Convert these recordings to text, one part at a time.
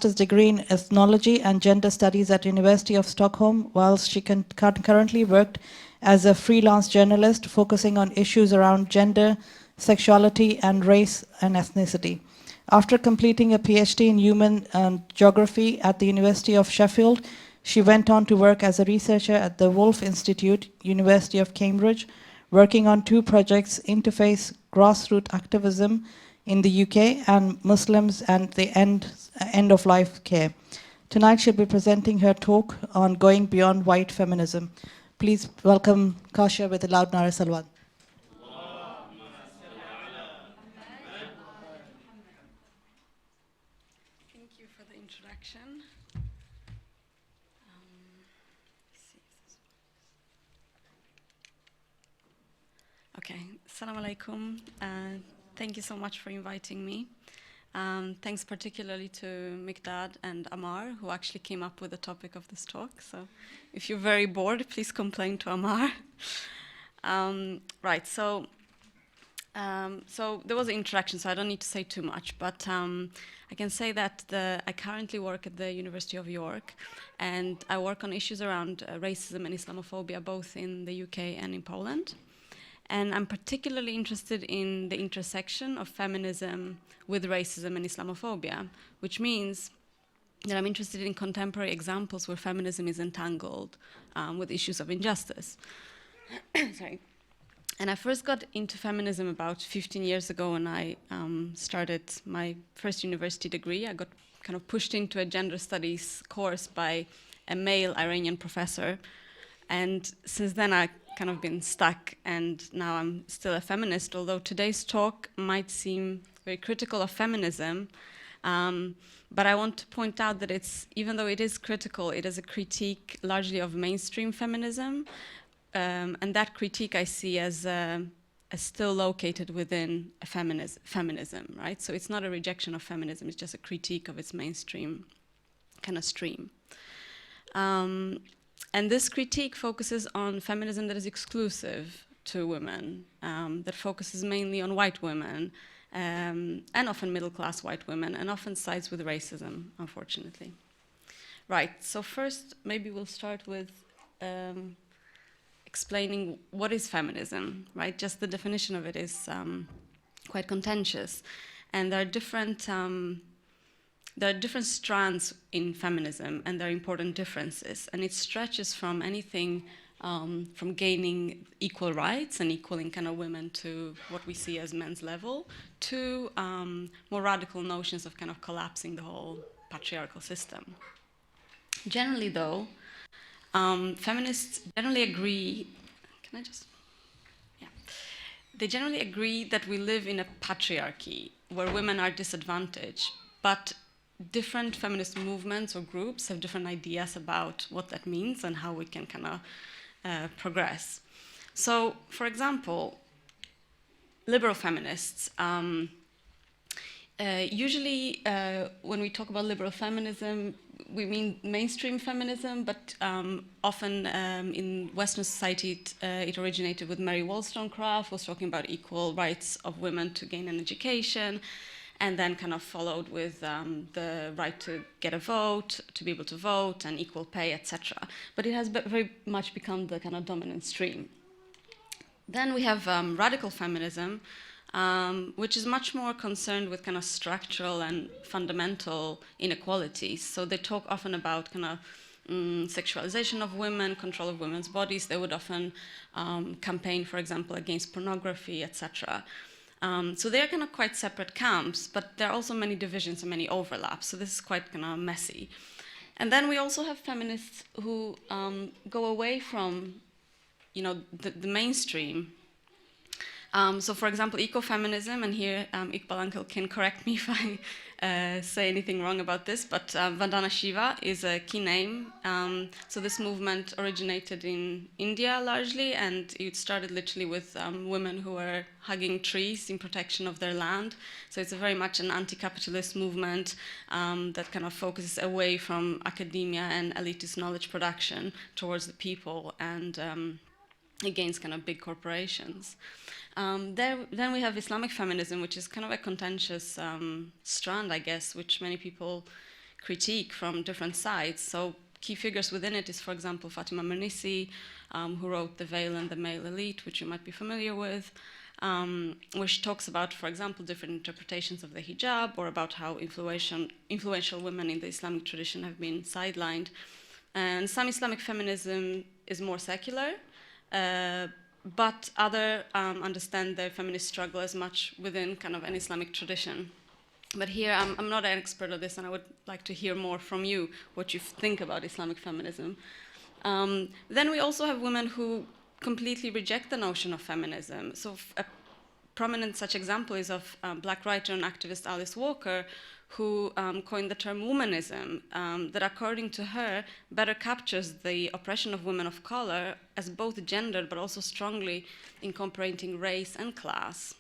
master's degree in Ethnology and Gender Studies at University of Stockholm, whilst she concurrently worked as a freelance journalist focusing on issues around gender, sexuality, and race and ethnicity. After completing a PhD in human geography at the University of Sheffield, she went on to work as a researcher at the Woolf Institute, University of Cambridge, working on 2 projects, Interface Grassroots Activism in the UK and Muslims and the end-of-life care. Tonight she'll be presenting her talk on going beyond white feminism. Please welcome Kasia with a loud Nara Salwan. Thank you for the introduction. Okay, Assalamu alaikum. Thank you so much for inviting me. Thanks particularly to Mikdad and Amar, who actually came up with the topic of this talk. So if you're very bored, please complain to Amar. Right, so there was an introduction, so I don't need to say too much, but I can say that I currently work at the University of York, and I work on issues around racism and Islamophobia, both in the UK and in Poland. And I'm particularly interested in the intersection of feminism with racism and Islamophobia, which means that I'm interested in contemporary examples where feminism is entangled with issues of injustice. Sorry. And I first got into feminism about 15 years ago when I started my first university degree. I got kind of pushed into a gender studies course by a male Iranian professor. And since then, I kind of been stuck, and now I'm still a feminist, although today's talk might seem very critical of feminism. But I want to point out that even though it is critical, it is a critique largely of mainstream feminism. And that critique I see as still located within a feminism, right? So it's not a rejection of feminism, it's just a critique of its mainstream kind of stream. And this critique focuses on feminism that is exclusive to women, that focuses mainly on white women, and often middle-class white women, and often sides with racism, unfortunately. Right, so first, maybe we'll start with explaining what is feminism, right? Just the definition of it is quite contentious. And there are different strands in feminism, and there are important differences. And it stretches from anything from gaining equal rights and equaling kind of women to what we see as men's level, to more radical notions of kind of collapsing the whole patriarchal system. Generally, though, feminists generally agree, they generally agree that we live in a patriarchy where women are disadvantaged, but different feminist movements or groups have different ideas about what that means and how we can kind of progress. So, for example, liberal feminists, usually when we talk about liberal feminism, we mean mainstream feminism, but often in Western society it originated with Mary Wollstonecraft, was talking about equal rights of women to gain an education, and then kind of followed with the right to get a vote, to be able to vote, and equal pay, etc. But it has very much become the kind of dominant stream. Then we have radical feminism, which is much more concerned with kind of structural and fundamental inequalities. So they talk often about kind of sexualization of women, control of women's bodies. They would often campaign, for example, against pornography, etc. So they're kind of quite separate camps, but there are also many divisions and many overlaps. So this is quite kind of messy. And then we also have feminists who go away from, the mainstream. So, for example, ecofeminism, and here Iqbal Uncle can correct me if I say anything wrong about this, but Vandana Shiva is a key name. So this movement originated in India largely, and it started literally with women who were hugging trees in protection of their land. So it's very much an anti-capitalist movement that kind of focuses away from academia and elitist knowledge production towards the people and against kind of big corporations. Then we have Islamic feminism, which is kind of a contentious strand, I guess, which many people critique from different sides. So key figures within it is, for example, Fatima Mernissi, who wrote The Veil and the Male Elite, which you might be familiar with, where she talks about, for example, different interpretations of the hijab, or about how influential women in the Islamic tradition have been sidelined. And some Islamic feminism is more secular, but others understand the feminist struggle as much within kind of an Islamic tradition. But here, I'm not an expert on this, and I would like to hear more from you, what you think about Islamic feminism. Then we also have women who completely reject the notion of feminism. So a prominent such example is of Black writer and activist Alice Walker, who coined the term womanism, that according to her better captures the oppression of women of color as both gendered but also strongly incorporating race and class.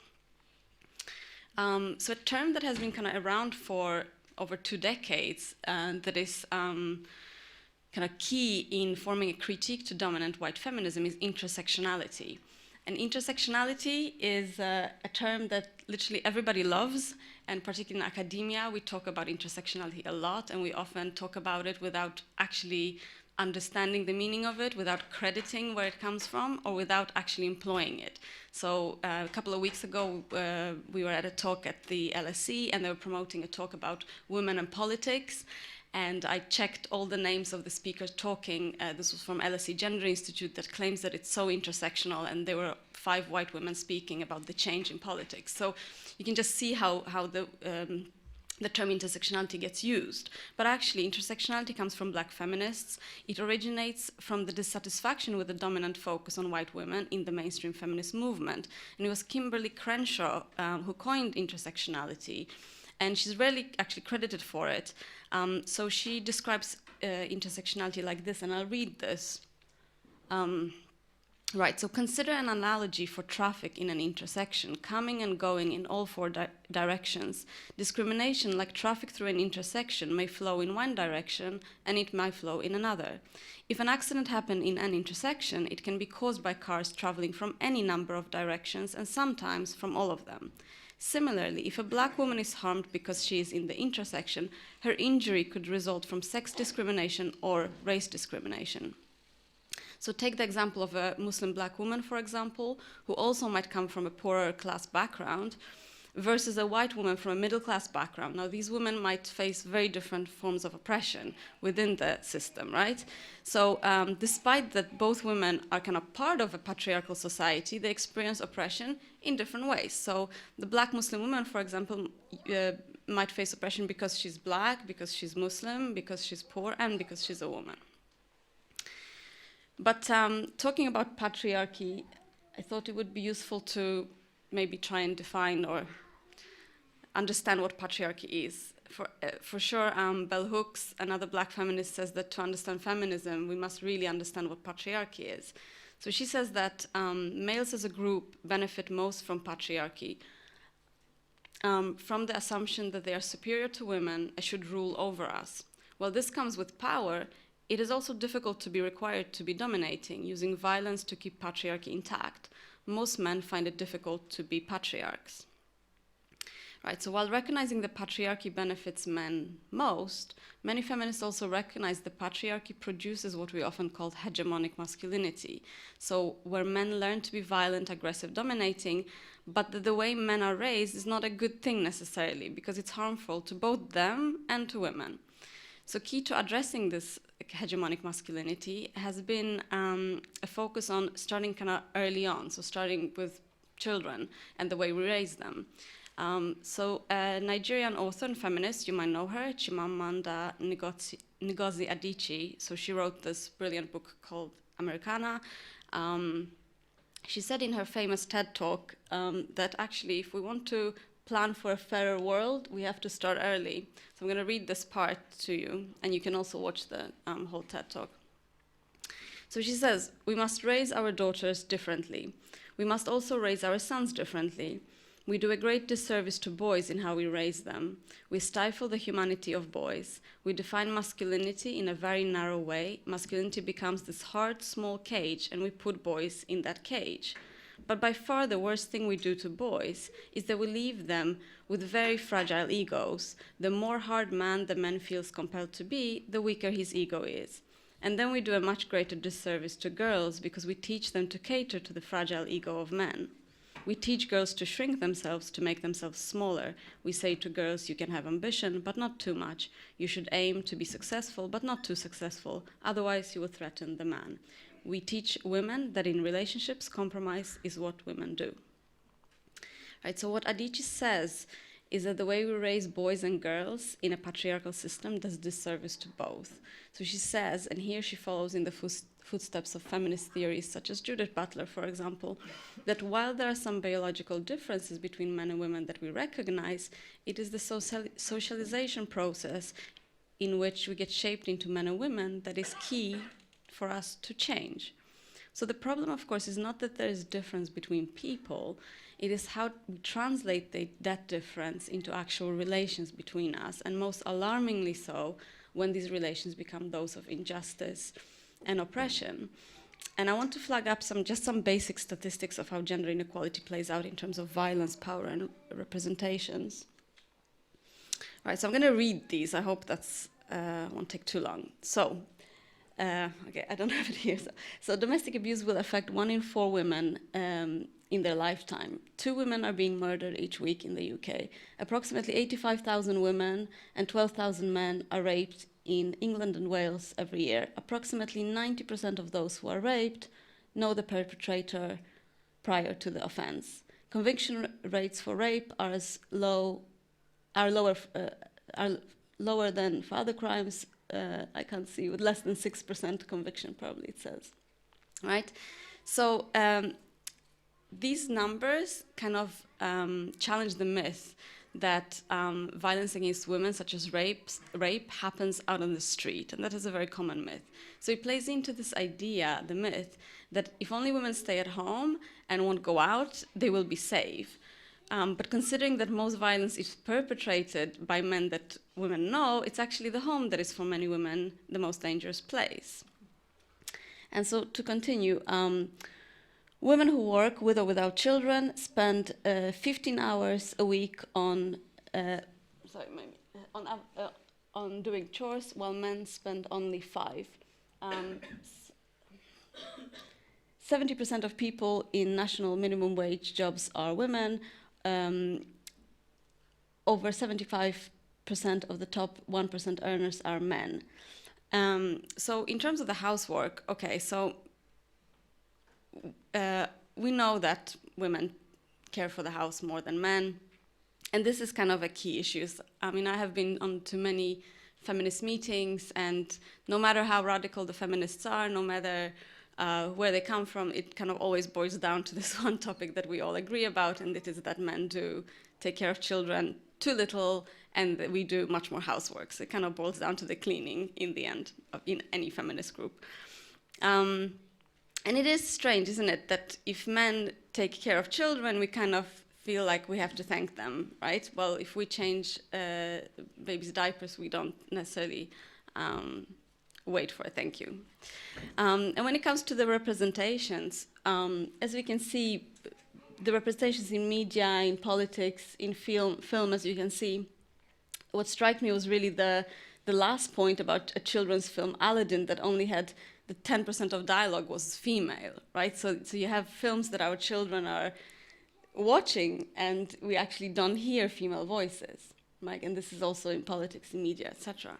So a term that has been kind of around for over 2 decades, that is kind of key in forming a critique to dominant white feminism, is intersectionality. And intersectionality is a term that literally everybody loves, and particularly in academia, we talk about intersectionality a lot, and we often talk about it without actually understanding the meaning of it, without crediting where it comes from, or without actually employing it. So a couple of weeks ago, we were at a talk at the LSE, and they were promoting a talk about women and politics. And I checked all the names of the speakers talking. This was from LSE Gender Institute, that claims that it's so intersectional, and there were 5 white women speaking about the change in politics. So you can just see how the term intersectionality gets used. But actually, intersectionality comes from Black feminists. It originates from the dissatisfaction with the dominant focus on white women in the mainstream feminist movement. And it was Kimberly Crenshaw who coined intersectionality, and she's rarely actually credited for it. So she describes intersectionality like this, and I'll read this. Right, so consider an analogy for traffic in an intersection, coming and going in all 4 directions. Discrimination, like traffic through an intersection, may flow in one direction and it might flow in another. If an accident happened in an intersection, it can be caused by cars traveling from any number of directions and sometimes from all of them. Similarly, if a Black woman is harmed because she is in the intersection, her injury could result from sex discrimination or race discrimination. So take the example of a Muslim Black woman, for example, who also might come from a poorer class background, versus a white woman from a middle class background. Now, these women might face very different forms of oppression within the system, right? So despite that both women are kind of part of a patriarchal society, they experience oppression in different ways. So the Black Muslim woman, for example, might face oppression because she's Black, because she's Muslim, because she's poor, and because she's a woman. But talking about patriarchy, I thought it would be useful to maybe try and define or understand what patriarchy is. For sure, Bell Hooks, another Black feminist, says that to understand feminism, we must really understand what patriarchy is. So she says that males as a group benefit most from patriarchy, from the assumption that they are superior to women and should rule over us. While this comes with power, it is also difficult to be required to be dominating, using violence to keep patriarchy intact. Most men find it difficult to be patriarchs. Right, so while recognizing that patriarchy benefits men most, many feminists also recognize that patriarchy produces what we often call hegemonic masculinity. So where men learn to be violent, aggressive, dominating, but that the way men are raised is not a good thing necessarily, because it's harmful to both them and to women. So key to addressing this hegemonic masculinity has been a focus on starting kind of early on, so starting with children and the way we raise them. So a Nigerian author and feminist, you might know her, Chimamanda Ngozi Adichie. So she wrote this brilliant book called Americana. She said in her famous TED talk that actually if we want to plan for a fairer world, we have to start early. So I'm going to read this part to you, and you can also watch the whole TED talk. So she says, we must raise our daughters differently. We must also raise our sons differently. We do a great disservice to boys in how we raise them. We stifle the humanity of boys. We define masculinity in a very narrow way. Masculinity becomes this hard, small cage, and we put boys in that cage. But by far the worst thing we do to boys is that we leave them with very fragile egos. The more hard man the man feels compelled to be, the weaker his ego is. And then we do a much greater disservice to girls because we teach them to cater to the fragile ego of men. We teach girls to shrink themselves, to make themselves smaller. We say to girls, you can have ambition, but not too much. You should aim to be successful, but not too successful. Otherwise, you will threaten the man. We teach women that in relationships, compromise is what women do. Right, so what Adichie says is that the way we raise boys and girls in a patriarchal system does disservice to both. So she says, and here she follows in the footsteps of feminist theories such as Judith Butler, for example, that while there are some biological differences between men and women that we recognize, it is the socialization process in which we get shaped into men and women that is key for us to change. So the problem, of course, is not that there is difference between people, it is how we translate that difference into actual relations between us, and most alarmingly so when these relations become those of injustice and oppression. And I want to flag up just some basic statistics of how gender inequality plays out in terms of violence, power, and representations. All right, so I'm going to read these. I hope that's won't take too long. So, okay, I don't have it here. So domestic abuse will affect 1 in 4 women in their lifetime. 2 women are being murdered each week in the UK. Approximately 85,000 women and 12,000 men are raped in England and Wales every year. Approximately 90% of those who are raped know the perpetrator prior to the offense. Conviction rates for rape are lower than for other crimes. I can't see, with less than 6% conviction, probably it says, right? So these numbers kind of challenge the myth that violence against women, such as rape, happens out on the street, and that is a very common myth. So it plays into this idea, the myth, that if only women stay at home and won't go out, they will be safe. But considering that most violence is perpetrated by men that women know, it's actually the home that is for many women the most dangerous place. And so to continue, women who work with or without children spend 15 hours a week on doing chores, while men spend only 5. 70% of people in national minimum wage jobs are women. Over 75% of the top 1% earners are men. So in terms of the housework, okay, so we know that women care for the house more than men, and this is kind of a key issue. I mean, I have been on to many feminist meetings, and no matter how radical the feminists are, no matter where they come from, it kind of always boils down to this one topic that we all agree about, and it is that men do take care of children too little, and that we do much more housework. So it kind of boils down to the cleaning in the end, in any feminist group. And it is strange, isn't it, that if men take care of children, we kind of feel like we have to thank them, right? Well, if we change babies' diapers, we don't necessarily wait for a thank you. And when it comes to the representations, as we can see, the representations in media, in politics, in film, as you can see, what struck me was really the last point about a children's film, Aladdin, that only had the 10% of dialogue was female, right? So you have films that our children are watching, and we actually don't hear female voices, right? And this is also in politics, in media, etc.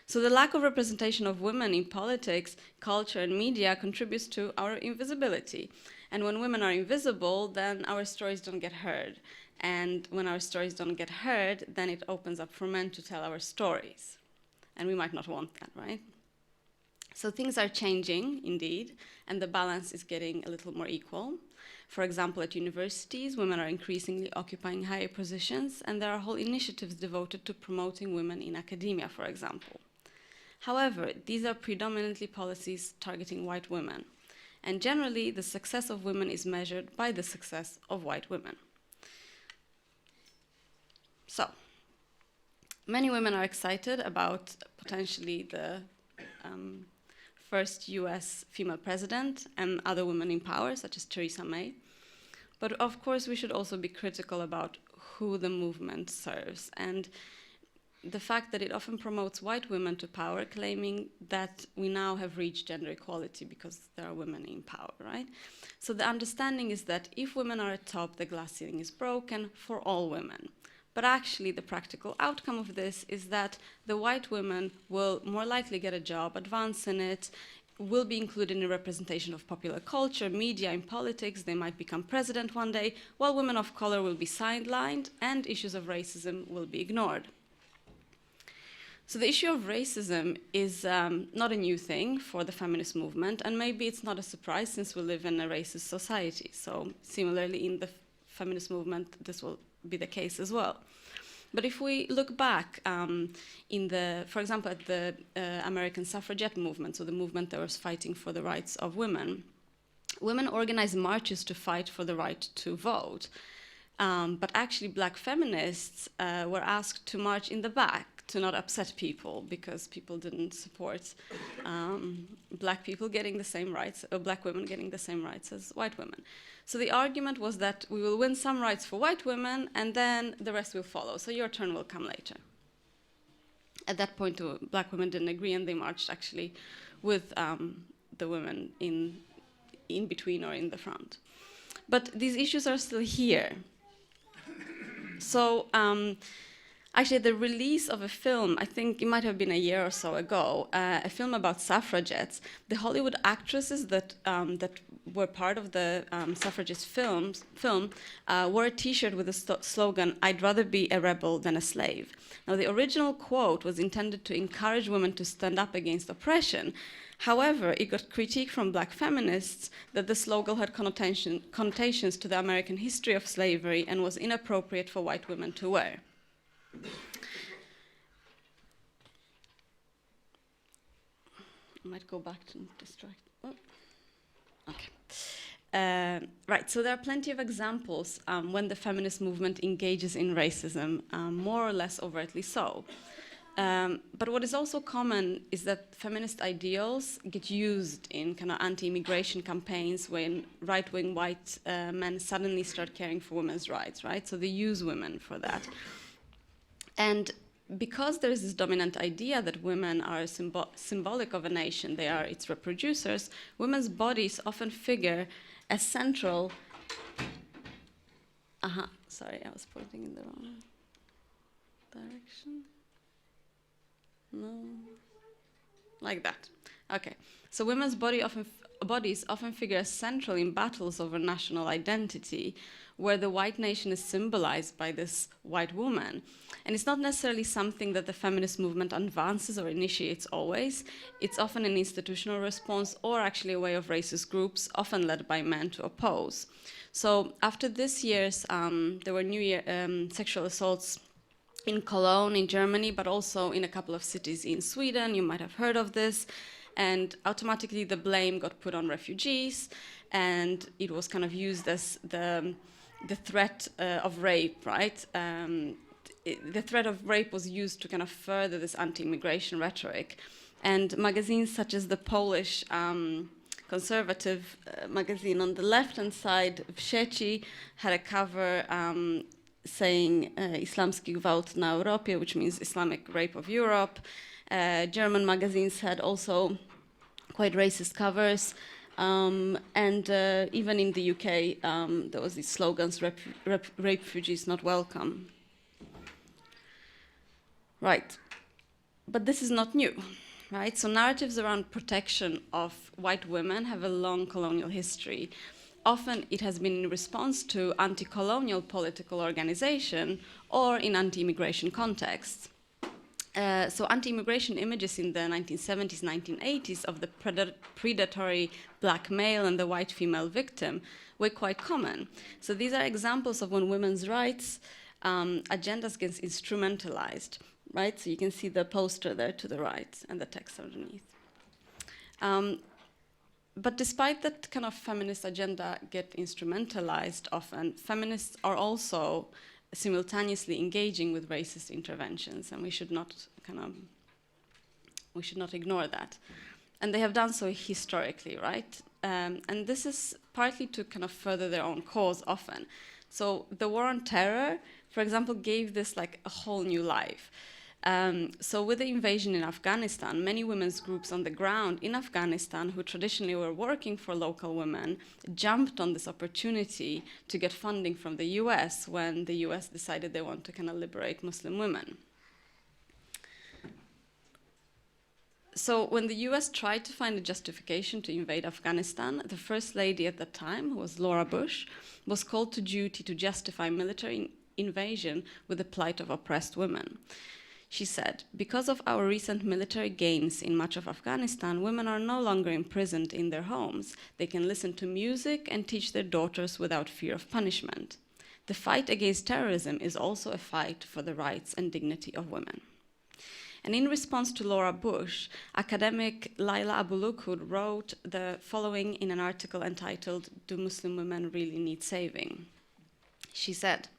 So the lack of representation of women in politics, culture, and media contributes to our invisibility. And when women are invisible, then our stories don't get heard. And when our stories don't get heard, then it opens up for men to tell our stories. And we might not want that, right? So things are changing, indeed, and the balance is getting a little more equal. For example, at universities, women are increasingly occupying higher positions, and there are whole initiatives devoted to promoting women in academia, for example. However, these are predominantly policies targeting white women, and generally the success of women is measured by the success of white women. So, many women are excited about potentially the first US female president and other women in power, such as Theresa May. But of course, we should also be critical about who the movement serves, and the fact that it often promotes white women to power, claiming that we now have reached gender equality because there are women in power, right? So the understanding is that if women are at top, the glass ceiling is broken for all women. But actually, the practical outcome of this is that the white women will more likely get a job, advance in it, will be included in representation of popular culture, media, and politics. They might become president one day, while women of color will be sidelined and issues of racism will be ignored. So the issue of racism is not a new thing for the feminist movement, and maybe it's not a surprise since we live in a racist society. So similarly, in the feminist movement, this will be the case as well. But if we look back for example, at the American suffragette movement, so the movement that was fighting for the rights of women, women organized marches to fight for the right to vote. But actually, black feminists were asked to march in the back to not upset people, because people didn't support black people getting the same rights, or black women getting the same rights as white women. So the argument was that we will win some rights for white women, and then the rest will follow. So your turn will come later. At that point, black women didn't agree, and they marched actually with the women in between or in the front. But these issues are still here. So actually, the release of a film, I think it might have been a year or so ago, a film about suffragettes. The Hollywood actresses that were part of the suffragist film wore a T-shirt with the slogan, "I'd rather be a rebel than a slave." Now, the original quote was intended to encourage women to stand up against oppression. However, it got critique from black feminists that the slogan had connotations to the American history of slavery and was inappropriate for white women to wear. I might go back to distract. Oh. Okay. Right, so there are plenty of examples when the feminist movement engages in racism, more or less overtly so. But what is also common is that feminist ideals get used in kind of anti-immigration campaigns when right-wing white men suddenly start caring for women's rights, right? So they use women for that. And because there is this dominant idea that women are symbolic of a nation, they are its reproducers, women's bodies often figure as central. Sorry, I was pointing in the wrong direction. No, like that. Okay, so women's bodies often figure as central in battles over national identity, where the white nation is symbolized by this white woman. And it's not necessarily something that the feminist movement advances or initiates always. It's often an institutional response or actually a way of racist groups, often led by men, to oppose. So after this year's, there were New Year sexual assaults in Cologne, in Germany, but also in a couple of cities in Sweden. You might have heard of this. And automatically the blame got put on refugees, and it was kind of used as the threat of rape, right? The threat of rape was used to kind of further this anti-immigration rhetoric. And magazines such as the Polish conservative magazine on the left-hand side, Wsieci, had a cover saying Islamski gwałt na Europie, which means Islamic rape of Europe. German magazines had also quite racist covers. And even in the UK, there was these slogans, rape refugees not welcome. Right, but this is not new, right? So narratives around protection of white women have a long colonial history. Often it has been in response to anti-colonial political organization or in anti-immigration contexts. So anti-immigration images in the 1970s, 1980s of the predatory black male and the white female victim were quite common. So these are examples of when women's rights agendas get instrumentalized, right? So you can see the poster there to the right and the text underneath. But despite that kind of feminist agenda get instrumentalized often, feminists are also simultaneously engaging with racist interventions, and we should not ignore that. And they have done so historically, right? And this is partly to kind of further their own cause often. So the war on terror, for example, gave this like a whole new life. So with the invasion in Afghanistan, many women's groups on the ground in Afghanistan who traditionally were working for local women jumped on this opportunity to get funding from the US when the US decided they want to kind of liberate Muslim women. So when the US tried to find a justification to invade Afghanistan, the first lady at that time, who was Laura Bush, was called to duty to justify military invasion with the plight of oppressed women. She said, "Because of our recent military gains in much of Afghanistan, women are no longer imprisoned in their homes. They can listen to music and teach their daughters without fear of punishment. The fight against terrorism is also a fight for the rights and dignity of women." And in response to Laura Bush, academic Laila Abulukud wrote the following in an article entitled, "Do Muslim Women Really Need Saving?" She said,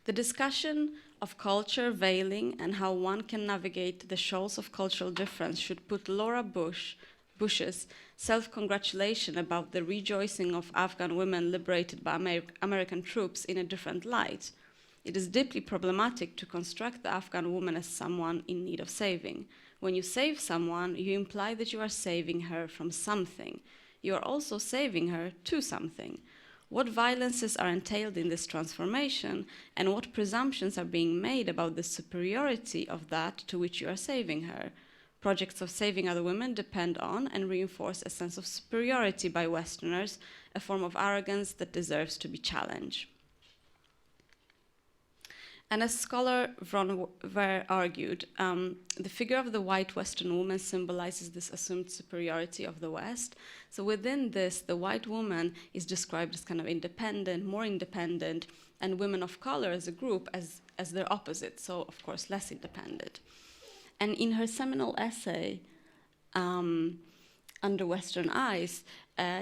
"The discussion of culture, veiling, and how one can navigate the shoals of cultural difference should put Laura Bush's self-congratulation about the rejoicing of Afghan women liberated by American troops in a different light. It is deeply problematic to construct the Afghan woman as someone in need of saving. When you save someone, you imply that you are saving her from something. You are also saving her to something. What violences are entailed in this transformation, and what presumptions are being made about the superiority of that to which you are saving her? Projects of saving other women depend on and reinforce a sense of superiority by Westerners, a form of arrogance that deserves to be challenged." And as scholar Von Ver argued, the figure of the white Western woman symbolizes this assumed superiority of the West. So within this, the white woman is described as kind of independent, more independent, and women of color as a group as their opposite, so of course less independent. And in her seminal essay, Under Western Eyes,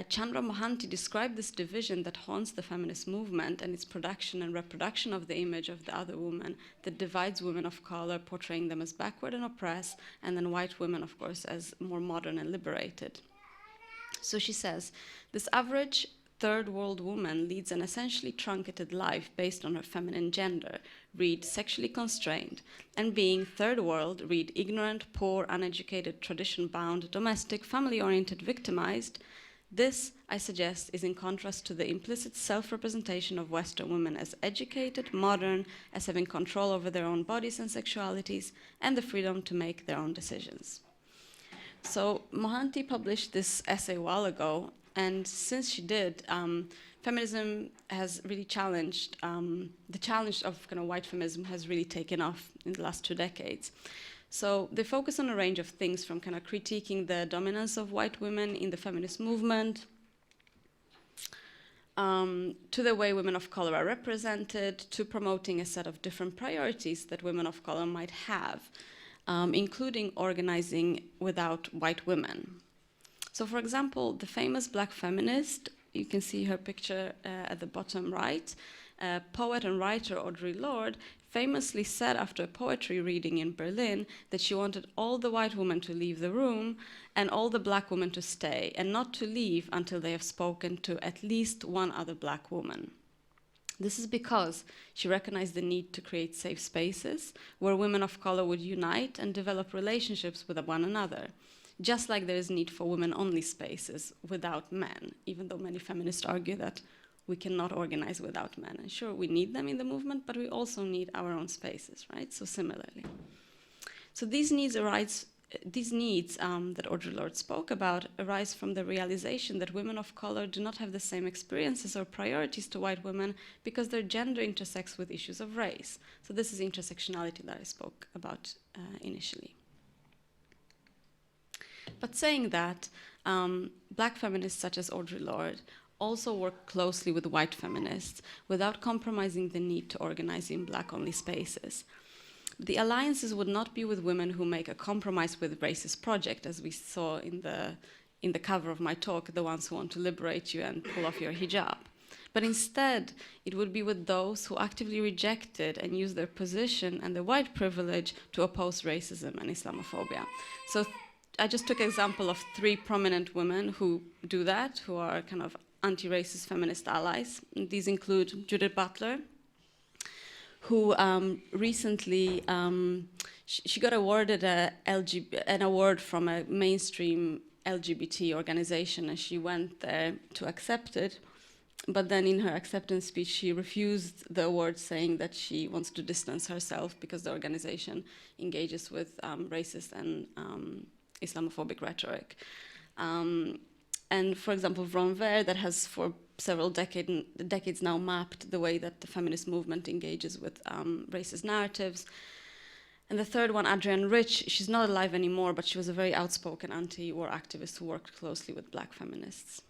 Chandra Mohanty described this division that haunts the feminist movement and its production and reproduction of the image of the other woman that divides women of color, portraying them as backward and oppressed, and then white women, of course, as more modern and liberated. So she says, "This average third world woman leads an essentially truncated life based on her feminine gender, read sexually constrained, and being third world, read ignorant, poor, uneducated, tradition-bound, domestic, family-oriented, victimized. This, I suggest, is in contrast to the implicit self-representation of Western women as educated, modern, as having control over their own bodies and sexualities, and the freedom to make their own decisions." So Mohanty published this essay a while ago, and since she did, feminism has really challenged, the challenge of kind of white feminism has really taken off in the last 2 decades. So they focus on a range of things, from kind of critiquing the dominance of white women in the feminist movement, to the way women of color are represented, to promoting a set of different priorities that women of color might have, including organizing without white women. So for example, the famous black feminist, you can see her picture at the bottom right, poet and writer Audre Lorde famously said after a poetry reading in Berlin that she wanted all the white women to leave the room and all the black women to stay, and not to leave until they have spoken to at least one other black woman. This is because she recognized the need to create safe spaces where women of color would unite and develop relationships with one another, just like there is need for women-only spaces without men, even though many feminists argue that we cannot organize without men. And sure, we need them in the movement, but we also need our own spaces, right? So similarly. So these needs that Audre Lorde spoke about arise from the realization that women of color do not have the same experiences or priorities to white women because their gender intersects with issues of race. So this is intersectionality that I spoke about initially. But saying that, black feminists such as Audre Lorde also work closely with white feminists without compromising the need to organize in black-only spaces. The alliances would not be with women who make a compromise with racist project, as we saw in the cover of my talk, the ones who want to liberate you and pull off your hijab. But instead, it would be with those who actively rejected and used their position and their white privilege to oppose racism and Islamophobia. So I just took an example of 3 prominent women who do that, who are kind of anti-racist feminist allies. And these include Judith Butler, who recently, she got awarded an award from a mainstream LGBT organization, and she went there to accept it. But then in her acceptance speech, she refused the award, saying that she wants to distance herself because the organization engages with racist and Islamophobic rhetoric. And for example, Ron Ver, that has for several decades now mapped the way that the feminist movement engages with racist narratives. And the third one, Adrienne Rich, she's not alive anymore, but she was a very outspoken anti-war activist who worked closely with Black feminists.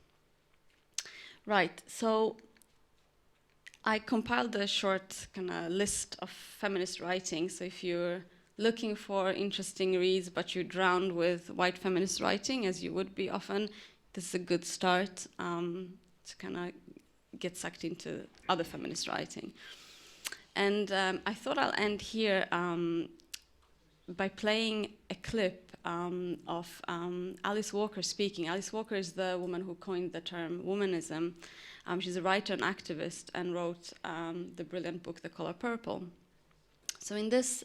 Right, so I compiled a short kind of list of feminist writing. So if you're looking for interesting reads, but you're drowned with white feminist writing, as you would be often, this is a good start to kind of get sucked into other feminist writing. And I thought I'll end here by playing a clip of Alice Walker speaking. Alice Walker is the woman who coined the term womanism. She's a writer and activist and wrote the brilliant book, The Color Purple. So in this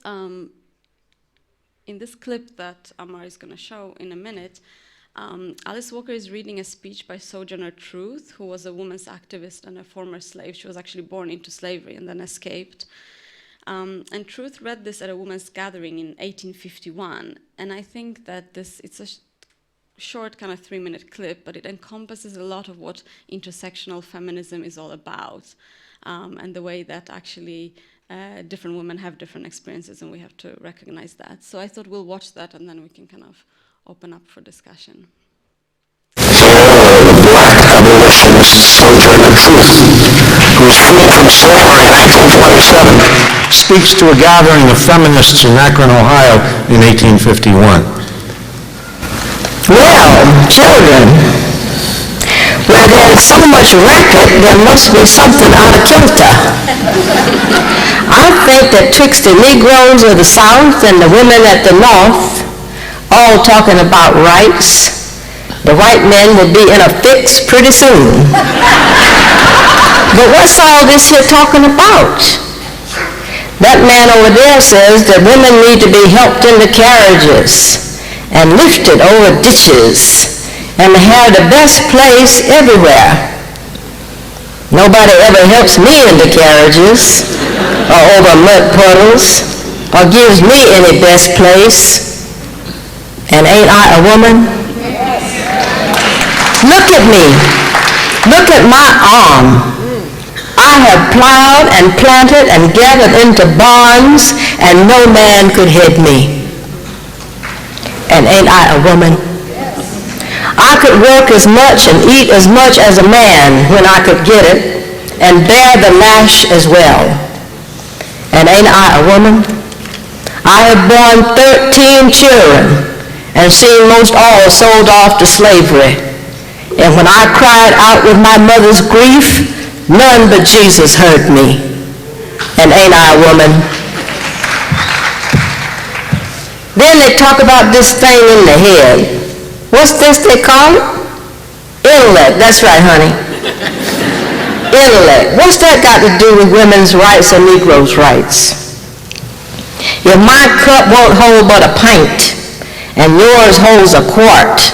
clip that Amar is going to show in a minute, Alice Walker is reading a speech by Sojourner Truth, who was a women's activist and a former slave. She was actually born into slavery and then escaped. And Truth read this at a women's gathering in 1851. And I think that it's a short kind of 3-minute clip, but it encompasses a lot of what intersectional feminism is all about, and the way that actually different women have different experiences, and we have to recognize that. So I thought we'll watch that, and then we can kind of open up for discussion. Black abolitionist Sojourner Truth, who was freed from slavery in 1927, speaks to a gathering of feminists in Akron, Ohio in 1851. Well, children, where there's so much racket, there must be something out of kilter. I think that twixt the Negroes of the South and the women at the North, all talking about rights, the white men will be in a fix pretty soon. But what's all this here talking about? That man over there says that women need to be helped into carriages and lifted over ditches and have the best place everywhere. Nobody ever helps me into carriages or over mud puddles or gives me any best place. And ain't I a woman? Look at me. Look at my arm. I have plowed and planted and gathered into barns, and no man could head me. And ain't I a woman? I could work as much and eat as much as a man when I could get it, and bear the lash as well. And ain't I a woman? I have borne 13 children and seen most all sold off to slavery. And when I cried out with my mother's grief, none but Jesus heard me. And ain't I a woman? Then they talk about this thing in the head. What's this they call it? Intellect. That's right, honey. Intellect. What's that got to do with women's rights and Negroes' rights? If my cup won't hold but a pint, and yours holds a quart,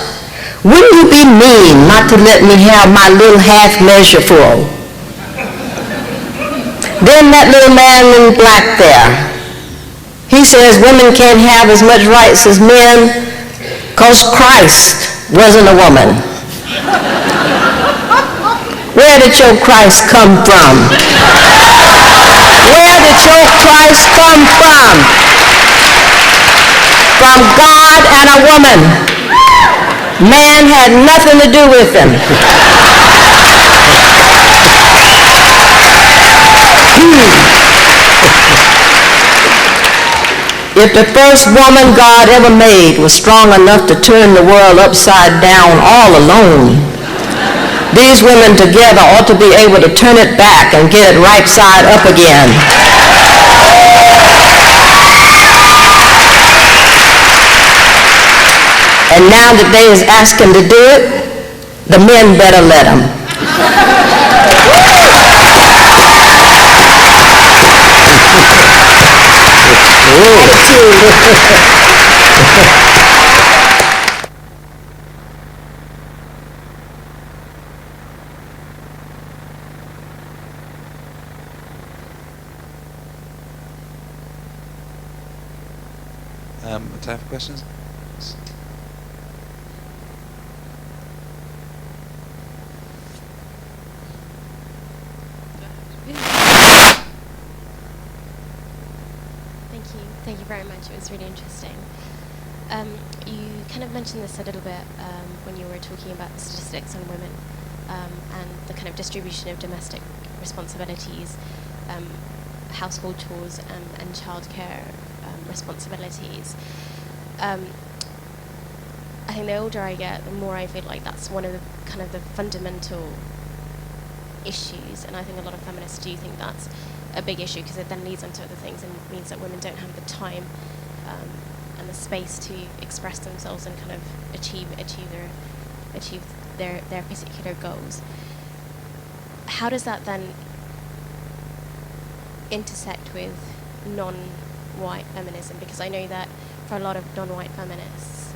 wouldn't you be mean not to let me have my little half measure full? Then that little man in black there, he says women can't have as much rights as men because Christ wasn't a woman. Where did your Christ come from? Where did your Christ come from? From God and a woman. Man had nothing to do with him. If the first woman God ever made was strong enough to turn the world upside down all alone, these women together ought to be able to turn it back and get it right side up again. And now that they is asking to do it, the men better let them. Time for questions? Thank you very much. It was really interesting. You kind of mentioned this a little bit when you were talking about the statistics on women and the kind of distribution of domestic responsibilities, household chores and childcare responsibilities. I think the older I get, the more I feel like that's one of the kind of the fundamental issues, and I think a lot of feminists do think that's a big issue because it then leads on to other things and means that women don't have the time and the space to express themselves and kind of achieve their particular goals. How does that then intersect with non-white feminism? Because I know that for a lot of non-white feminists,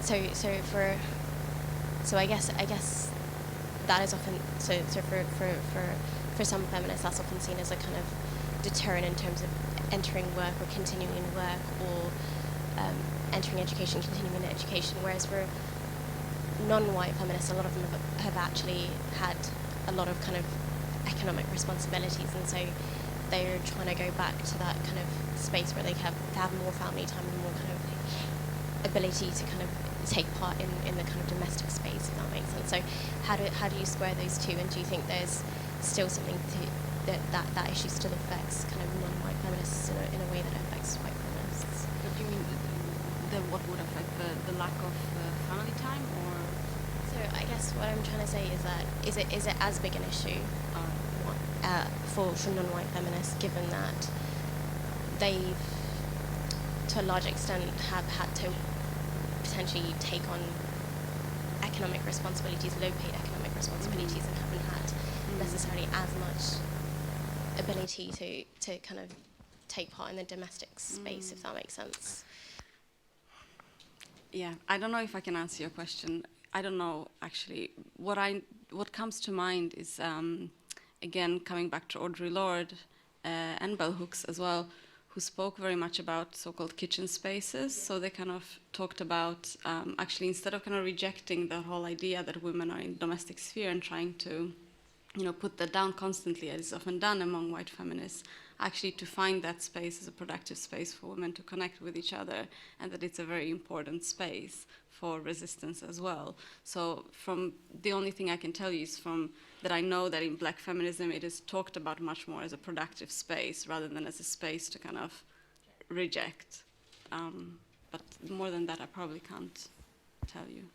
so I guess that is often for some feminists that's often seen as a kind of deterrent in terms of entering work or continuing in work or entering education, continuing in education, whereas for non-white feminists, a lot of them have actually had a lot of kind of economic responsibilities, and so they're trying to go back to that kind of space where they have more family time and more kind of ability to kind of take part in the kind of domestic space, if that makes sense. So how do you square those two, and do you think there's still something that issue still affects kind of non-white feminists in a way that affects white feminists? But do you mean what would affect the lack of family time, or? So I guess what I'm trying to say is that is it as big an issue for non-white feminists, given that they've to a large extent have had to potentially take on economic responsibilities, low-paid economic responsibilities, and haven't had necessarily as much ability to kind of take part in the domestic space, if that makes sense. Yeah, I don't know if I can answer your question. I don't know, actually. What comes to mind is, again, coming back to Audre Lorde and Bell Hooks as well, who spoke very much about so-called kitchen spaces. So they kind of talked about, actually, instead of kind of rejecting the whole idea that women are in the domestic sphere and trying to, put that down constantly, as is often done among white feminists, actually to find that space as a productive space for women to connect with each other, and that it's a very important space for resistance as well. So from the only thing I can tell you is from that I know that in black feminism it is talked about much more as a productive space rather than as a space to kind of reject. But more than that I probably can't tell you.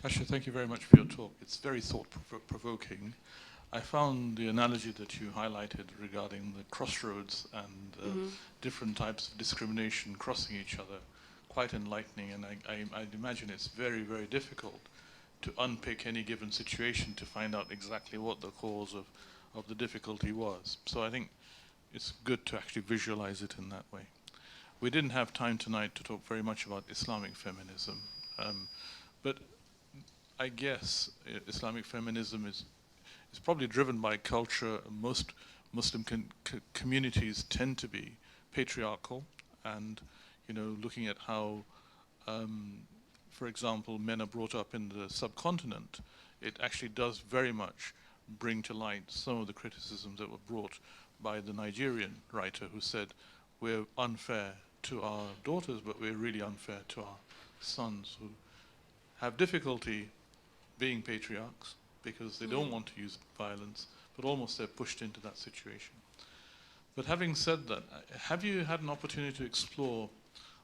Kasia, thank you very much for your talk. It's very thought-provoking. I found the analogy that you highlighted regarding the crossroads and different types of discrimination crossing each other quite enlightening, and I'd imagine it's very, very difficult to unpick any given situation to find out exactly what the cause of the difficulty was. So I think it's good to actually visualize it in that way. We didn't have time tonight to talk very much about Islamic feminism, but I guess Islamic feminism is probably driven by culture. Most Muslim communities tend to be patriarchal, and looking at how, for example, men are brought up in the subcontinent, it actually does very much bring to light some of the criticisms that were brought by the Nigerian writer who said, we're unfair to our daughters, but we're really unfair to our sons, who have difficulty being patriarchs because they don't want to use violence, but almost they're pushed into that situation. But having said that, have you had an opportunity to explore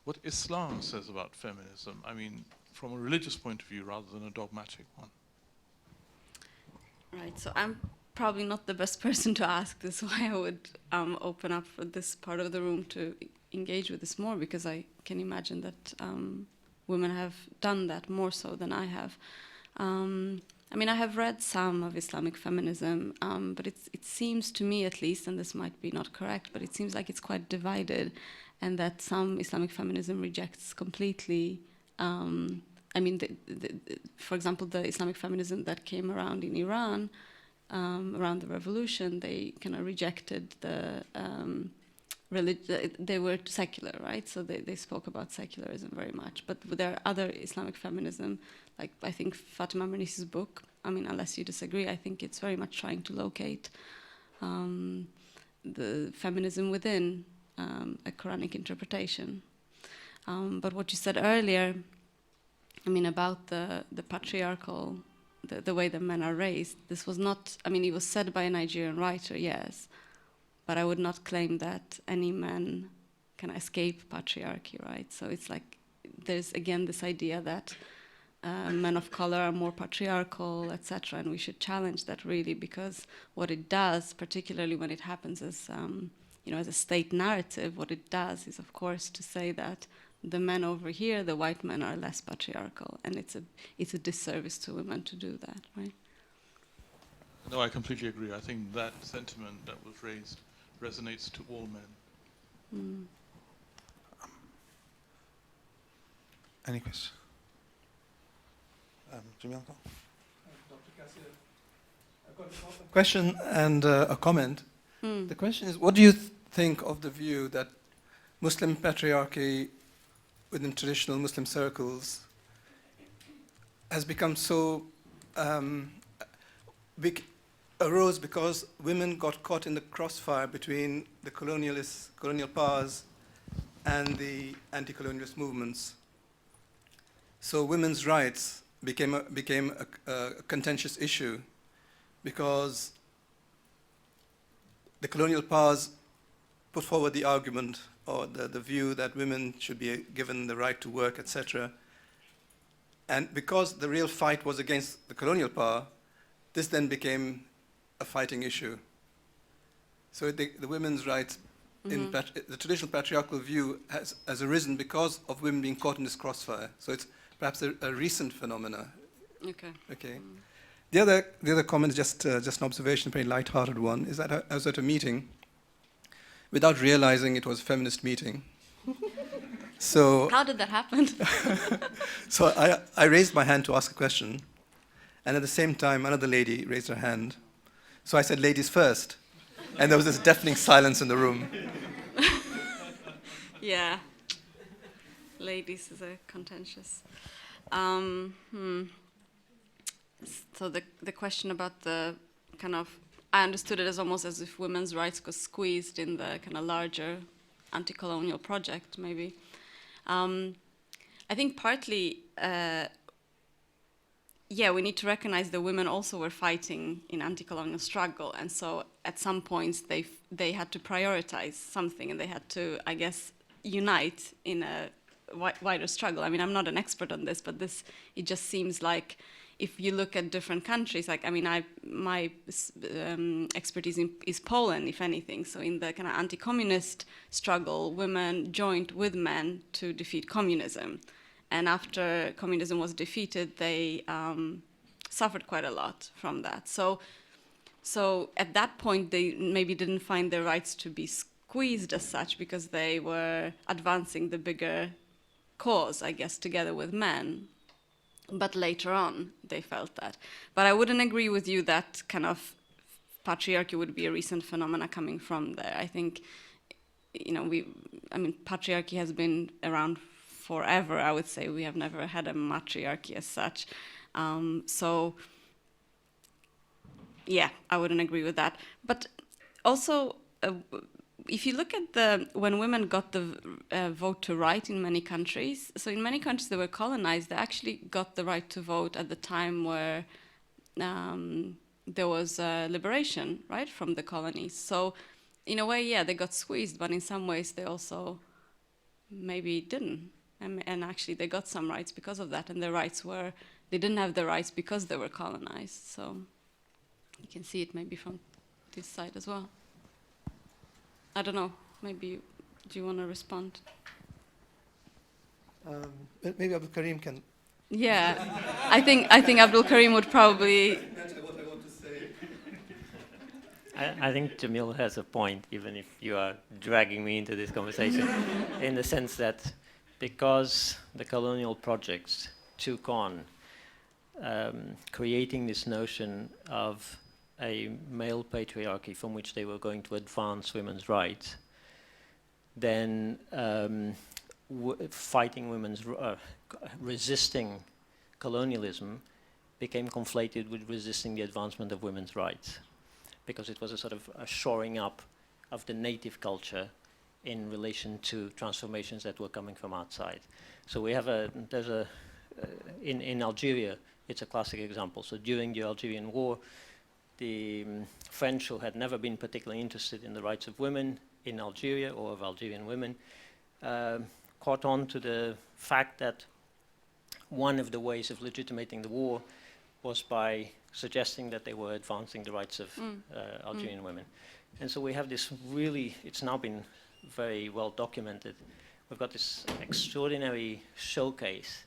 what Islam says about feminism? I mean, from a religious point of view rather than a dogmatic one. Right, so I'm probably not the best person to ask this, why I would open up for this part of the room to engage with this more, because I can imagine that women have done that more so than I have. I mean, I have read some of Islamic feminism, but it seems to me, at least, and this might be not correct, but it seems like it's quite divided, and that some Islamic feminism rejects completely. I mean, for example, the Islamic feminism that came around in Iran around the revolution, they kind of rejected the they were secular, right? So they spoke about secularism very much. But there are other Islamic feminism, like I think Fatima Mernis's book, I mean, unless you disagree, I think it's very much trying to locate the feminism within a Quranic interpretation. But what you said earlier, I mean, about the patriarchal, the way that men are raised, this was not, I mean, it was said by a Nigerian writer, yes, but I would not claim that any man can escape patriarchy, right? So it's like, there's again this idea that men of color are more patriarchal, etc., and we should challenge that really, because what it does, particularly when it happens as, you know, as a state narrative, what it does is, of course, to say that the men over here, the white men, are less patriarchal, and it's a disservice to women to do that, right? No, I completely agree. I think that sentiment that was raised resonates to all men. Any questions? Dr. Kasia, I've got a question and a comment. The question is, what do you think of the view that Muslim patriarchy within traditional Muslim circles has become so arose because women got caught in the crossfire between the colonial powers and the anti-colonialist movements. So women's rights became a contentious issue because the colonial powers put forward the argument or the view that women should be given the right to work, etc. And because the real fight was against the colonial power, this then became a fighting issue. So the women's rights in the traditional patriarchal view has arisen because of women being caught in this crossfire. So it's perhaps a recent phenomena. Okay. The other comment is just an observation, a very light-hearted one, is that I was at a meeting without realizing it was a feminist meeting. So how did that happen? So I raised my hand to ask a question, and at the same time, another lady raised her hand. So I said, ladies first. And there was this deafening silence in the room. Yeah. Ladies is a contentious. So the question about the kind of, I understood it as almost as if women's rights got squeezed in the kind of larger anti-colonial project, maybe. I think partly, we need to recognize that women also were fighting in anti-colonial struggle, and so at some points they had to prioritize something, and they had to, I guess, unite in a wider struggle. I mean, I'm not an expert on this, but it just seems like if you look at different countries, like, I mean, my expertise is Poland, if anything. So in the kind of anti-communist struggle, women joined with men to defeat communism. And after communism was defeated, they suffered quite a lot from that. So at that point, they maybe didn't find their rights to be squeezed as such because they were advancing the bigger cause, I guess, together with men. But later on, they felt that. But I wouldn't agree with you that kind of patriarchy would be a recent phenomena coming from there. I think, you know, patriarchy has been around forever, I would say. We have never had a matriarchy as such. So, yeah, I wouldn't agree with that. But also, if you look at when women got the vote to write in many countries, so in many countries that were colonized, they actually got the right to vote at the time where there was liberation, right, from the colonies. So in a way, yeah, they got squeezed, but in some ways they also maybe didn't. And actually they got some rights because of that, and they didn't have the rights because they were colonized. So you can see it maybe from this side as well. I don't know, maybe Do you want to respond? Maybe Abdul Karim can. Yeah, I think Abdul Karim would probably. What I want to say. I think Jamil has a point, even if you are dragging me into this conversation, in the sense that because the colonial projects took on creating this notion of a male patriarchy from which they were going to advance women's rights, then fighting women's, resisting colonialism became conflated with resisting the advancement of women's rights, because it was a sort of a shoring up of the native culture in relation to transformations that were coming from outside. So we have in Algeria, it's a classic example. So during the Algerian War, the French, who had never been particularly interested in the rights of women in Algeria or of Algerian women, caught on to the fact that one of the ways of legitimating the war was by suggesting that they were advancing the rights of Algerian women. And so we have this really, it's now been very well documented, we've got this extraordinary showcase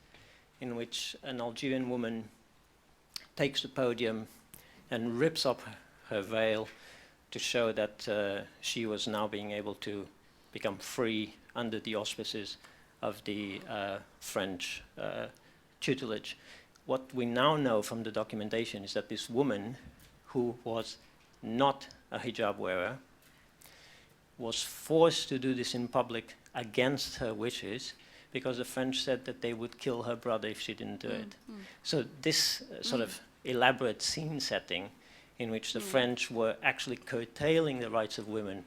in which an Algerian woman takes the podium and rips up her veil to show that she was now being able to become free under the auspices of the French tutelage. What we now know from the documentation is that this woman, who was not a hijab wearer, was forced to do this in public against her wishes, because the French said that they would kill her brother if she didn't do it. So this sort of elaborate scene setting in which the French were actually curtailing the rights of women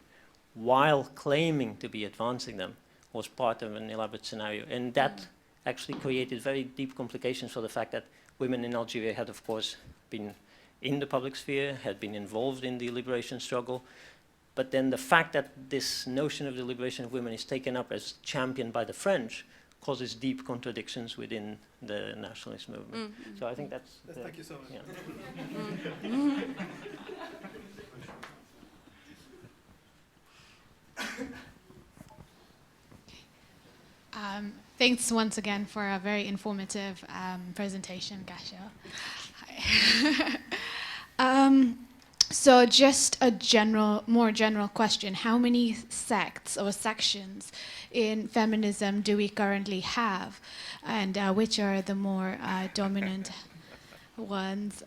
while claiming to be advancing them was part of an elaborate scenario. And that actually created very deep complications for the fact that women in Algeria had, of course, been in the public sphere, had been involved in the liberation struggle. But then the fact that this notion of the liberation of women is taken up as championed by the French causes deep contradictions within the nationalist movement. So I think that's... Thank you so much. Yeah. Thanks once again for a very informative presentation, Kasia. So just a more general question. How many sects or sections in feminism do we currently have? And which are the more dominant ones?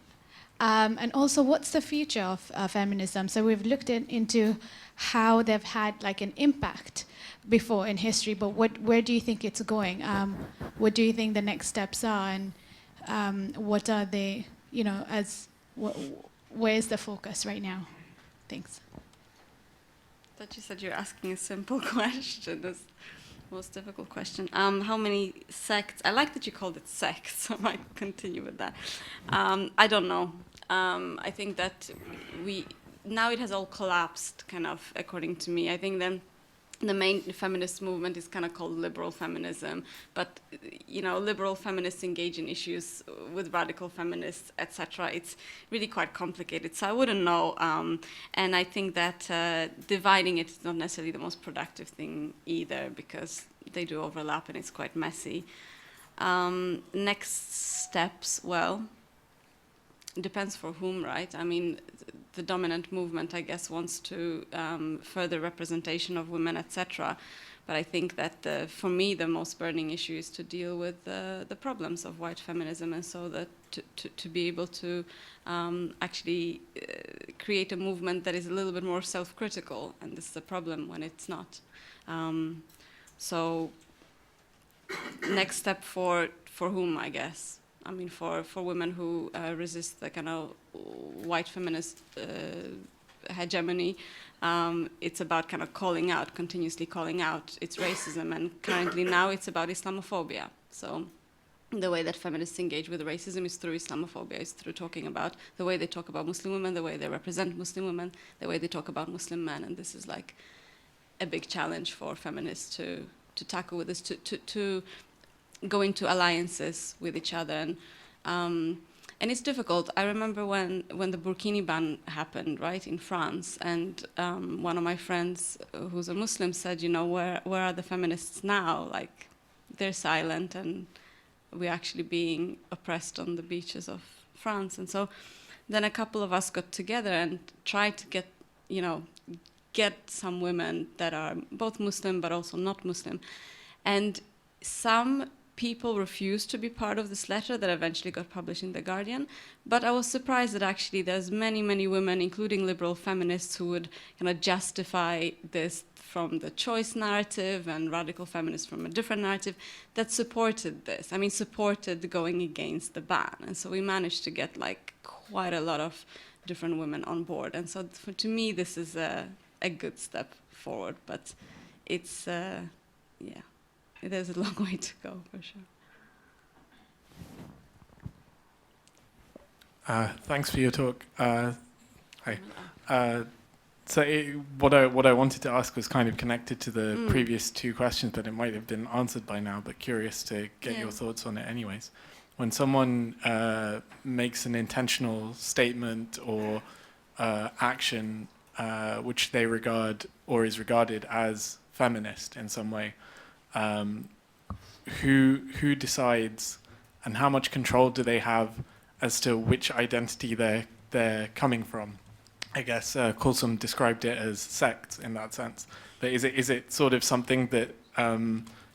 And also, what's the future of feminism? So we've looked into how they've had like an impact before in history, but where do you think it's going? What do you think the next steps are, and what are they, where's the focus right now? Thanks. I thought you said you're asking a simple question. That's the most difficult question. How many sects? I like that you called it sects, so I might continue with that. I don't know. I think that now it has all collapsed, kind of, according to me. I think then the main feminist movement is kind of called liberal feminism, but liberal feminists engage in issues with radical feminists, etc. It's really quite complicated, so I wouldn't know. And I think that dividing it is not necessarily the most productive thing either, because they do overlap and it's quite messy. Next steps, well, depends for whom, right? I mean, the dominant movement, I guess, wants to further representation of women, etc. But I think that for me, the most burning issue is to deal with the problems of white feminism, and so that to be able to actually create a movement that is a little bit more self-critical, and this is a problem when it's not. So next step for whom, I guess? I mean, for women who resist the kind of white feminist hegemony, it's about kind of continuously calling out its racism, and currently now it's about Islamophobia. So the way that feminists engage with racism is through Islamophobia, is through talking about the way they talk about Muslim women, the way they represent Muslim women, the way they talk about Muslim men, and this is like a big challenge for feminists to tackle with this, to go into alliances with each other. And And it's difficult. I remember when the burkini ban happened, right, in France, and one of my friends who's a Muslim said, you know, where are the feminists now? Like, they're silent, and we're actually being oppressed on the beaches of France. And so then a couple of us got together and tried to get, you know, get some women that are both Muslim but also not Muslim. And some people refused to be part of this letter that eventually got published in The Guardian. But I was surprised that actually there's many, many women, including liberal feminists, who would kind of justify this from the choice narrative, and radical feminists from a different narrative, that supported this. I mean, supported going against the ban. And so we managed to get like quite a lot of different women on board. And so to me, this is a good step forward, but it's, yeah. There's a long way to go, for sure. Thanks for your talk. Hi. So what I wanted to ask was kind of connected to the previous two questions, but it might have been answered by now, but curious to get your thoughts on it anyways. When someone makes an intentional statement or action which they regard or is regarded as feminist in some way, who decides and how much control do they have as to which identity they're coming from? I guess Coulson described it as sects in that sense. But is it sort of something that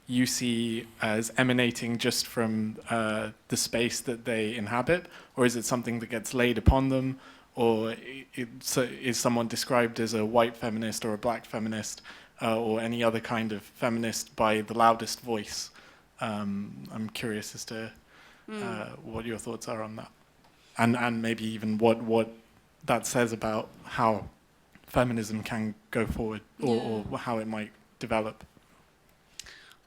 you see as emanating just from the space that they inhabit, or is it something that gets laid upon them, or is someone described as a white feminist or a black feminist? Or any other kind of feminist by the loudest voice? I'm curious as to what your thoughts are on that, and maybe even what that says about how feminism can go forward, or how it might develop.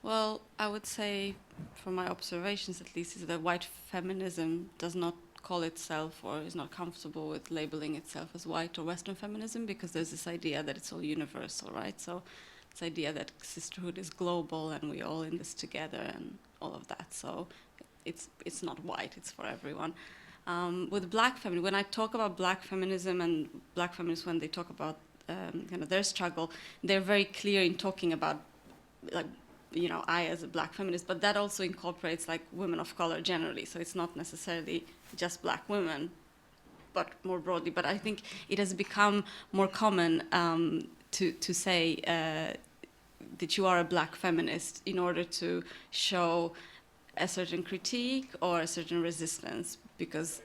Well, I would say, from my observations at least, is that white feminism does not call itself or is not comfortable with labeling itself as white or Western feminism, because there's this idea that it's all universal, right? So this idea that sisterhood is global and we're all in this together and all of that. So it's not white, it's for everyone. With black feminism, when I talk about black feminism and black feminists, when they talk about kind of their struggle, they're very clear in talking about, like, you know, I as a black feminist, but that also incorporates like women of color generally. So it's not necessarily just black women, but more broadly. But I think it has become more common to say that you are a black feminist in order to show a certain critique or a certain resistance, because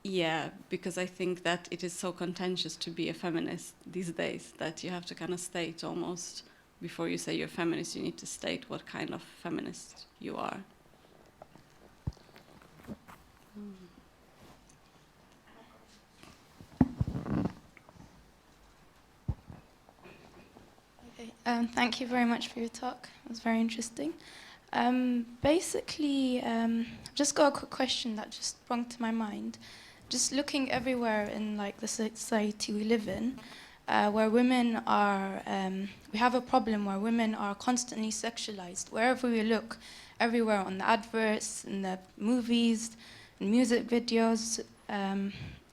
I think that it is so contentious to be a feminist these days that you have to kind of state almost, before you say you're a feminist, you need to state what kind of feminist you are. Okay, thank you very much for your talk. It was very interesting. Basically, I've just got a quick question that just sprung to my mind. Just looking everywhere in like the society we live in, where women are, we have a problem where women are constantly sexualized. Wherever we look, everywhere on the adverts, in the movies, in music videos,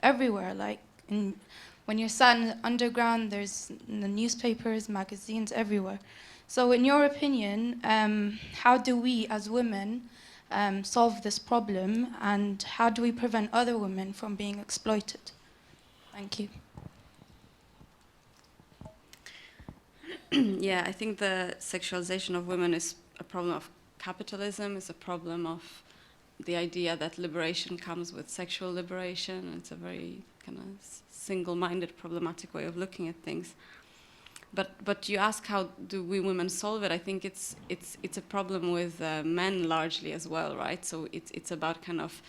everywhere. Like when you're sat in the underground, there's in the newspapers, magazines, everywhere. So in your opinion, how do we as women solve this problem, and how do we prevent other women from being exploited? Thank you. Yeah, I think the sexualization of women is a problem of capitalism, is a problem of the idea that liberation comes with sexual liberation. It's a very kind of single-minded, problematic way of looking at things. But you ask how do we women solve it? I think it's a problem with men largely as well, right? So it's about kind of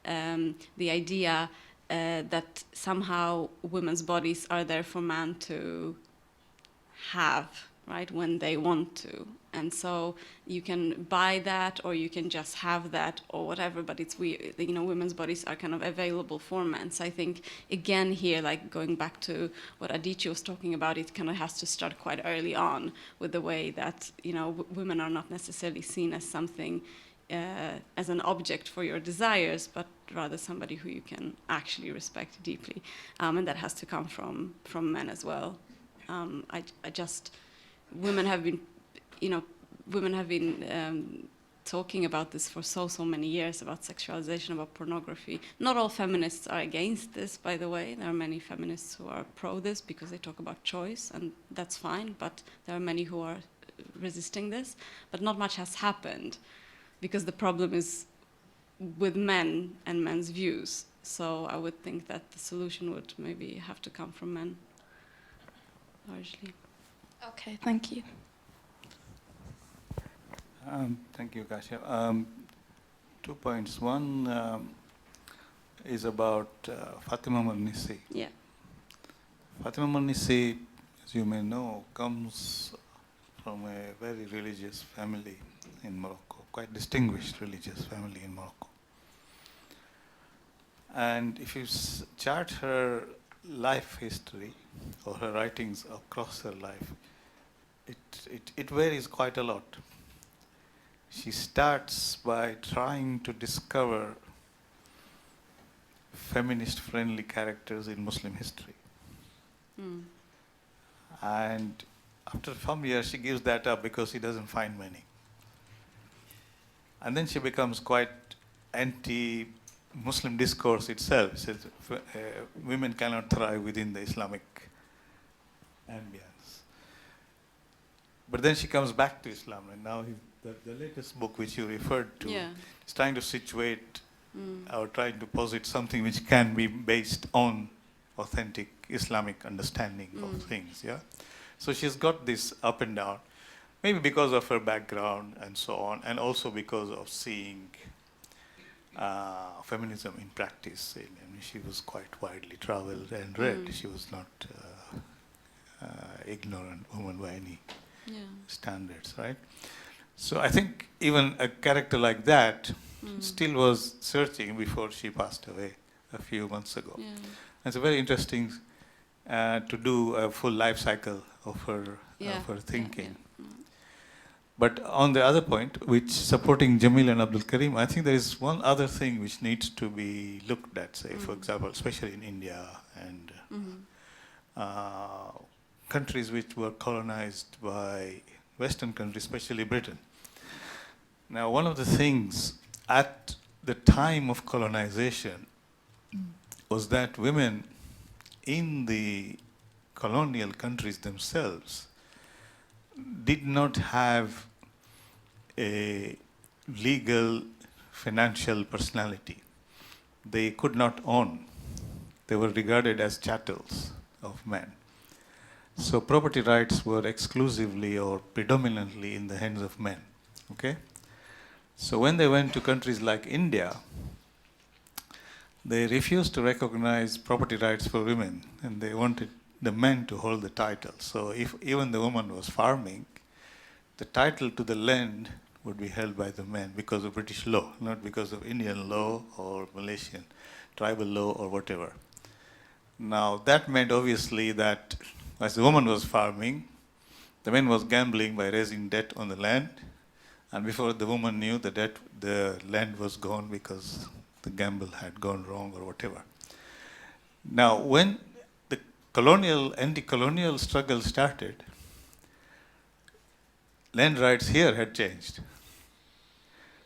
the idea that somehow women's bodies are there for men to have, right, when they want to. And so you can buy that, or you can just have that, or whatever, but it's weird, you know, women's bodies are kind of available for men. So I think, again, here, like going back to what Adichie was talking about, it kind of has to start quite early on with the way that, you know, women are not necessarily seen as something, as an object for your desires, but rather somebody who you can actually respect deeply, and that has to come from men as well. Women have been, talking about this for so many years, about sexualization, about pornography. Not all feminists are against this, by the way. There are many feminists who are pro this because they talk about choice, and that's fine, but there are many who are resisting this. But not much has happened because the problem is with men and men's views. So I would think that the solution would maybe have to come from men, largely. Okay, thank you. Thank you, Kasia. 2 points. One is about Fatima Mernissi. Yeah. Fatima Mernissi, as you may know, comes from a very religious family in Morocco, quite distinguished religious family in Morocco. And if you chart her life history or her writings across her life, it varies quite a lot. She starts by trying to discover feminist-friendly characters in Muslim history. Mm. And after some years, she gives that up because she doesn't find many. And then she becomes quite anti-Muslim discourse itself. She says women cannot thrive within the Islamic ambience. But then she comes back to Islam, and now the latest book which you referred to is trying to situate or trying to posit something which can be based on authentic Islamic understanding of things. Yeah, so she's got this up and down, maybe because of her background and so on, and also because of seeing feminism in practice. She was quite widely traveled and read. She was not ignorant woman by any standards, right? So I think even a character like that still was searching before she passed away a few months ago. Yeah. It's very interesting to do a full life cycle of her thinking. Yeah. But on the other point, which supporting Jamil and Abdul Karim, I think there is one other thing which needs to be looked at, say, for example, especially in India and countries which were colonized by Western countries, especially Britain. Now, one of the things at the time of colonization was that women in the colonial countries themselves did not have a legal financial personality. They could not own. They were regarded as chattels of men. So property rights were exclusively or predominantly in the hands of men. Okay? So when they went to countries like India, they refused to recognize property rights for women, and they wanted the men to hold the title. So if even the woman was farming, the title to the land would be held by the men because of British law, not because of Indian law or Malaysian tribal law or whatever. Now that meant obviously that as the woman was farming, the man was gambling by raising debt on the land, and before the woman knew the land was gone because the gamble had gone wrong or whatever. Now, when the anti-colonial struggle started, land rights here had changed.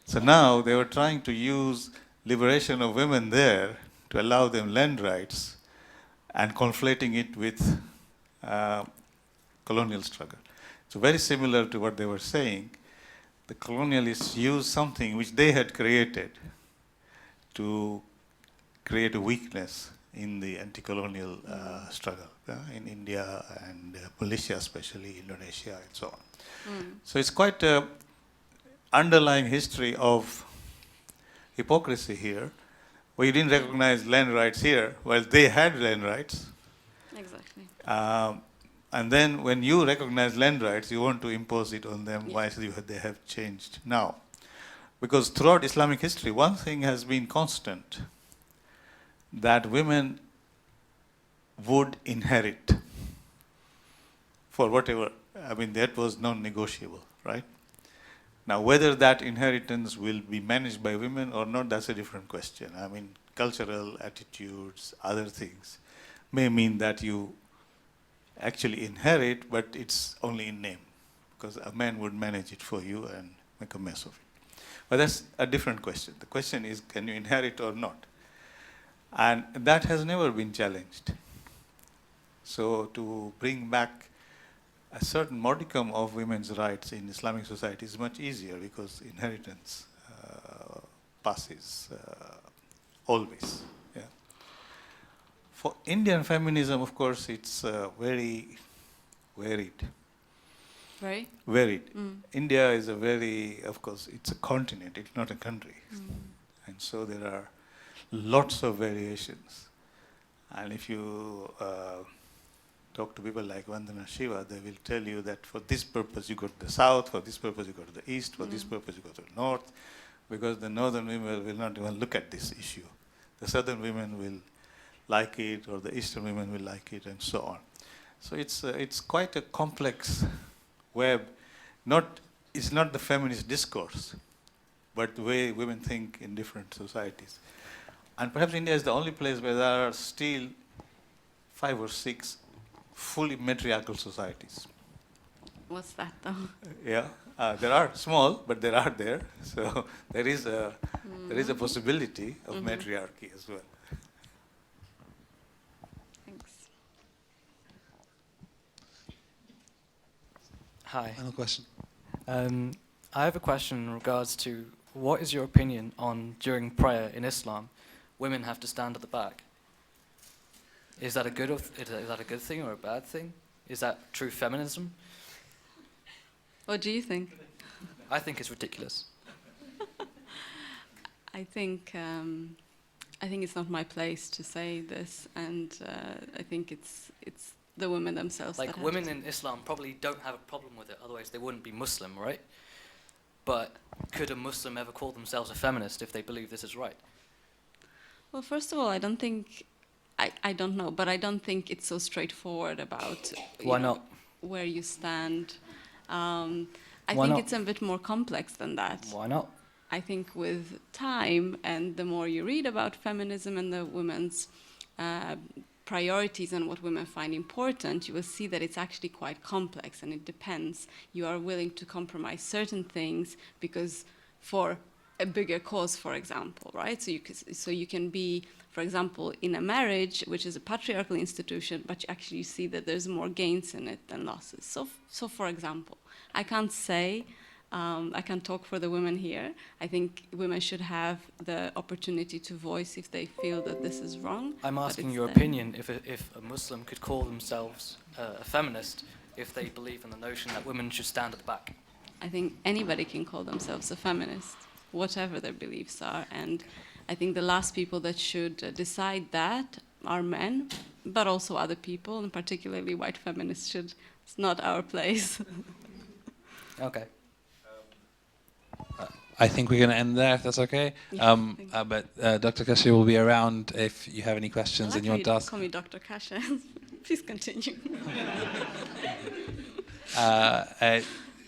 So now they were trying to use liberation of women there to allow them land rights and conflating it with colonial struggle. So very similar to what they were saying, the colonialists used something which they had created to create a weakness in the anti-colonial struggle in India and Malaysia, especially Indonesia and so on. So it's quite an underlying history of hypocrisy here, where you didn't recognize land rights here, while they had land rights. Exactly. And then when you recognize land rights, you want to impose it on them. Why they have changed now? Because throughout Islamic history, one thing has been constant, that women would inherit for whatever. I mean, that was non-negotiable, right? Now, whether that inheritance will be managed by women or not, that's a different question. I mean, cultural attitudes, other things may mean that you actually inherit, but it's only in name, because a man would manage it for you and make a mess of it. But that's a different question. The question is, can you inherit or not? And that has never been challenged. So to bring back a certain modicum of women's rights in Islamic society is much easier, because inheritance passes always. Yeah. For Indian feminism, of course, it's very varied. Right? Varied. India is a very, of course, it's a continent, it's not a country. And so there are lots of variations. And if you talk to people like Vandana Shiva, they will tell you that for this purpose you go to the south, for this purpose you go to the east, for this purpose you go to the north, because the northern women will not even look at this issue. The southern women will like it, or the eastern women will like it, and so on. So it's quite a complex web. It's not the feminist discourse, but the way women think in different societies. And perhaps India is the only place where there are still 5 or 6 fully matriarchal societies. What's that though? Yeah, there are small, but there are there. So there is a possibility of matriarchy as well. Thanks. Hi. Final question. I have a question in regards to what is your opinion on during prayer in Islam, women have to stand at the back? Is that a good thing or a bad thing? Is that true feminism? What do you think? I think it's ridiculous. I think it's not my place to say this, and I think it's the women themselves. Like that women have in Islam probably don't have a problem with it, otherwise they wouldn't be Muslim, right? But could a Muslim ever call themselves a feminist if they believe this is right? Well, first of all, I don't know, but I don't think it's so straightforward about Why not? where you stand. I Why think not? it's a bit more complex than that. Why not? I think with time and the more you read about feminism and the women's priorities and what women find important, you will see that it's actually quite complex, and it depends. You are willing to compromise certain things because for a bigger cause, for example, right? So you can be, for example, in a marriage, which is a patriarchal institution, but you see that there's more gains in it than losses. So for example, I can't say, I can't talk for the women here. I think women should have the opportunity to voice if they feel that this is wrong. I'm but asking it's your them. opinion if a Muslim could call themselves a feminist if they believe in the notion that women should stand at the back. I think anybody can call themselves a feminist, whatever their beliefs are. And I think the last people that should decide that are men, but also other people, and particularly white feminists should. It's not our place. Okay. I think we're going to end there, if that's okay. But Dr. Kasia will be around if you have any questions and you want to ask. Call me Dr. Kasia. Please continue.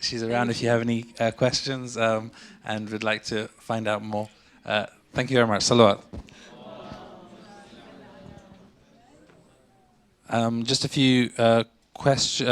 She's around if you have any questions and would like to find out more. Thank you very much. Salawat. Just a few questions.